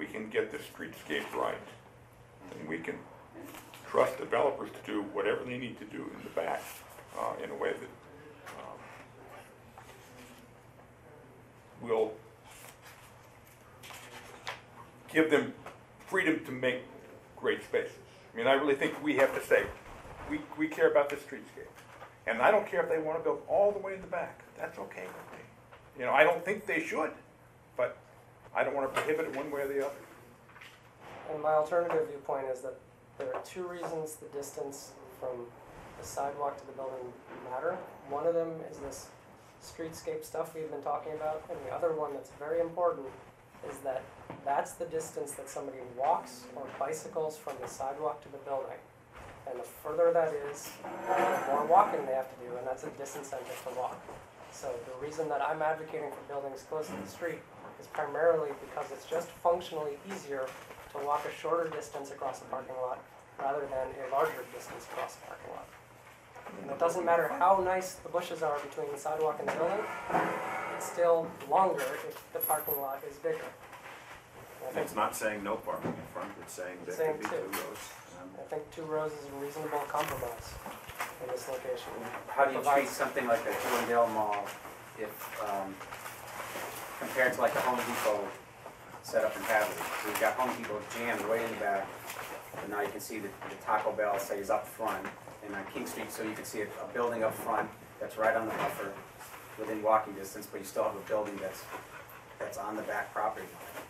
we can get the streetscape right, and we can trust developers to do whatever they need to do in the back in a way that will give them freedom to make great spaces. I mean, I really think we have to say, we care about the streetscape. And I don't care if they want to build all the way in the back. That's okay with me. You know, I don't think they should, but I don't want to prohibit it one way or the other. And my alternative viewpoint is that there are two reasons the distance from the sidewalk to the building matter. One of them is this streetscape stuff we've been talking about, and the other one that's very important is that that's the distance that somebody walks or bicycles from the sidewalk to the building. And the further that is, the more walking they have to do, and that's a disincentive to walk. So the reason that I'm advocating for buildings close to the street is primarily because it's just functionally easier to walk a shorter distance across a parking lot rather than a larger distance across a parking lot. And it doesn't matter how nice the bushes are between the sidewalk and the building, it's still longer if the parking lot is bigger. It's not saying no parking in front, it's saying there could be two rows. I think 2 rows is a reasonable compromise in this location. How do you treat something like the Glendale Mall if, compared to like the Home Depot setup in Hadley? We've got Home Depot jammed way in the back, and now you can see the Taco Bell, say, is up front, and on King Street, so you can see a building up front that's right on the buffer, within walking distance, but you still have a building that's on the back property line.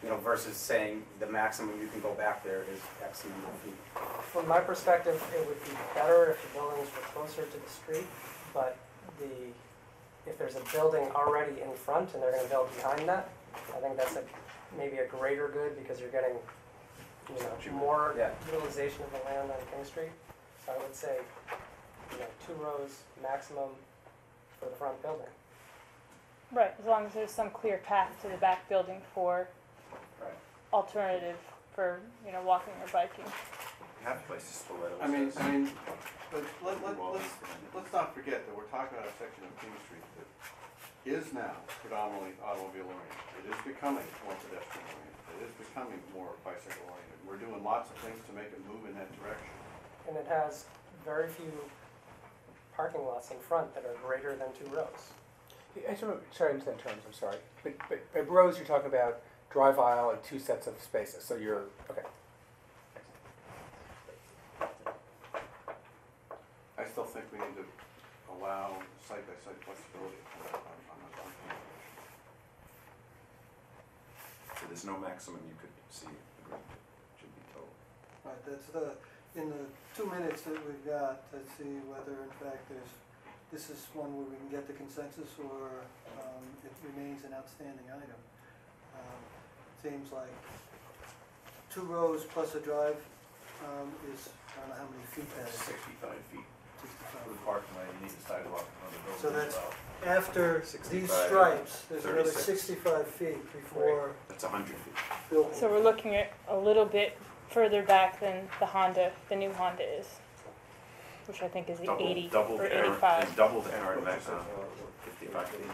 You know, versus saying the maximum you can go back there is X number of feet. From my perspective, it would be better if the buildings were closer to the street, but if there's a building already in front and they're going to build behind that, I think that's maybe a greater good because you're getting more utilization of the land on King Street. So I would say 2 rows maximum for the front building. Right, as long as there's some clear path to the back building for alternative for walking or biking. You have places for that. I mean, but let's not forget that we're talking about a section of King Street that is now predominantly automobile oriented. It is becoming more pedestrian oriented. It is becoming more bicycle oriented. We're doing lots of things to make it move in that direction. And it has very few parking lots in front that are greater than 2 rows. Sorry, I understand terms, I'm sorry. But by rows, you're talking about drive aisle and 2 sets of spaces. So you're, okay. I still think we need to allow site-by-site flexibility. So there's no maximum you could see agreed, should be told. Right, that's in the 2 minutes that we've got, let's see whether in fact this is one where we can get the consensus or it remains an outstanding item. Seems like 2 rows plus a drive is, I don't know how many feet that is. 65 feet. 65. For the parking lot, you need a sidewalk on the building. So that's as well. after 65, these stripes, there's another 36. 65 feet before That's 100 feet. building. So we're looking at a little bit further back than the new Honda is, which I think is the 80 or 85. Doubled error in that 55 feet.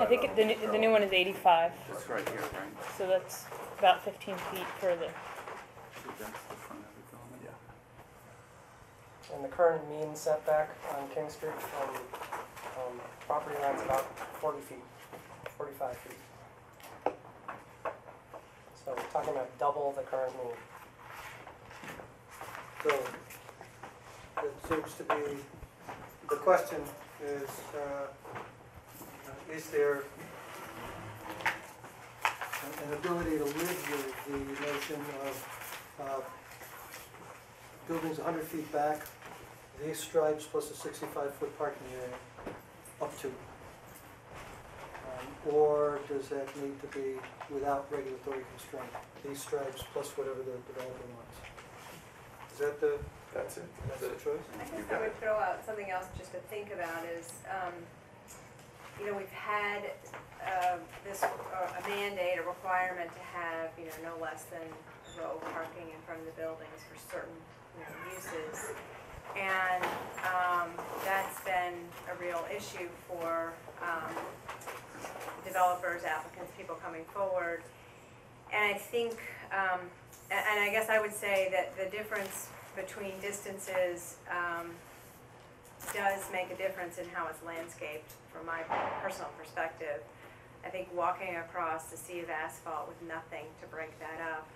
I think the new one is 85, That's right here, right? so that's about 15 feet further. So that's the front of the building? Yeah. And the current mean setback on King Street from property line's about 40 feet, 45 feet. So we're talking about double the current mean. So it seems to be, the question is there an ability to live with the notion of buildings 100 feet back, these stripes plus a 65-foot parking area up to? Or does that need to be without regulatory constraint? These stripes plus whatever the developer wants. Is that That's it. that's the choice? I guess I would throw out something else just to think about is, we've had a mandate, a requirement to have, no less than a row of parking in front of the buildings for certain, uses. And that's been a real issue for developers, applicants, people coming forward. And I think, and I guess I would say that the difference between distances does make a difference in how it's landscaped from my personal perspective. I think walking across a sea of asphalt with nothing to break that up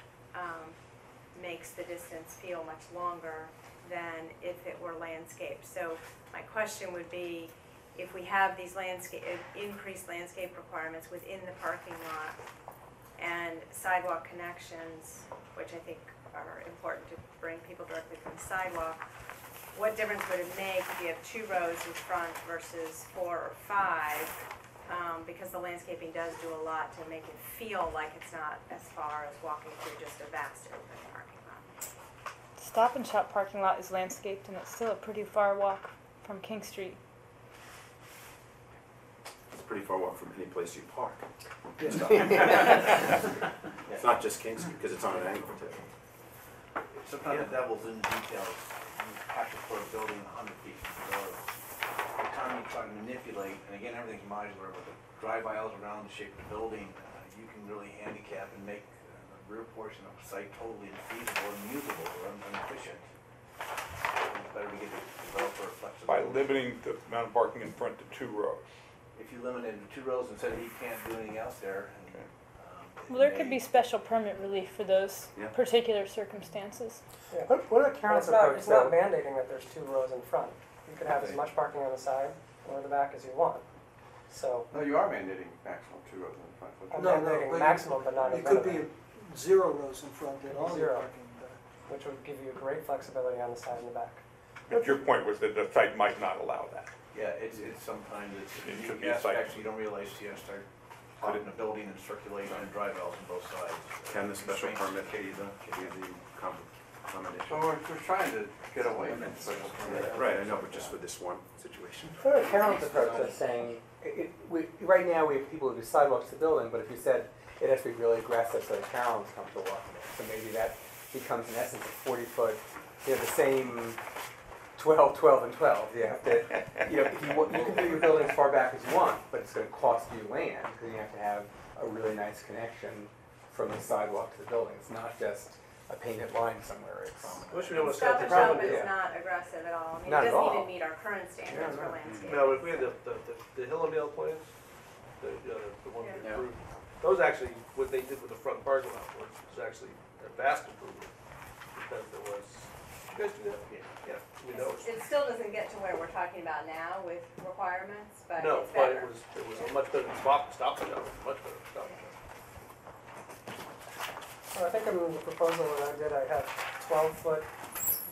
makes the distance feel much longer than if it were landscaped. So my question would be, if we have these increased landscape requirements within the parking lot and sidewalk connections, which I think are important to bring people directly from the sidewalk, what difference would it make if you have 2 rows in front versus 4 or 5? Because the landscaping does do a lot to make it feel like it's not as far as walking through just a vast open parking lot. Stop and Shop parking lot is landscaped, and it's still a pretty far walk from King Street. It's a pretty far walk from any place you park. Yeah. It's not just King Street, because it's on an angle too. Sometimes the devil's in the details. You have to put a building 100 feet from the road. By the time you try to manipulate, and again, everything's modular, but the drive aisles around the shape of the building, you can really handicap and make the rear portion of the site totally infeasible, unusable, or inefficient. It's better to give the developer flexibility. By limiting the amount of parking in front to 2 rows. If you limit it to 2 rows and said he can't do anything else there, and, Okay. Well, there could be special permit relief for those Yeah. particular circumstances. Yeah. What about But Karen's it's not, approach it's not though? mandating that there's 2 rows in front. You could have as much parking on the side or the back as you want. So No, you are mandating maximum 2 rows in front. I'm No, no, mandating but maximum but not a It could minimum, be 0 rows in front and all the Zero. parking back. which would give you great flexibility on the side and the back. But your point was that the site might not allow that. yeah, it's sometimes it's It unique could be a site. aspects you don't realize till you start plotting the building and circulation and drive aisles on both sides. Can the special Constraints. permit be the combination? So we're trying to get away from special permit. Right, I know, but just for this one situation. What about Karen's approach of saying, right now we have people who do sidewalks to the building, but if you said it has to be really aggressive so that Karen's comfortable walking it, so maybe that becomes in essence a 40-foot, the same 12, 12, and 12. You have to, if you can put your building as far back as you want, but it's going to cost you land because you have to have a really nice connection from the sidewalk to the building. It's not just a painted line somewhere. It's Wish we almost Stop got and the Shop problem. is yeah. not aggressive at all. I mean, Not it at doesn't all. even meet our current standards for landscaping. No, if we had the Hillendale plans, the one we Yeah. approved, those actually, what they did with the front parking lot was actually a vast improvement. Because there was, did you guys do that? Yeah, we know. It still doesn't get to where we're talking about now with requirements, but No, it's but better. it was a much better stop and shop, much better stop and shop. Well, I think in the proposal that I did, I had 12-foot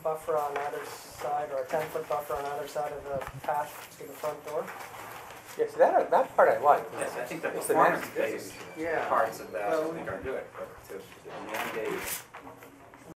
buffer on either side, or a 10-foot buffer on either side of the path to the front door. yeah, so that part I like. Yes, I think the It's the performance next- based Yeah. parts of that, I think are good, but to mandate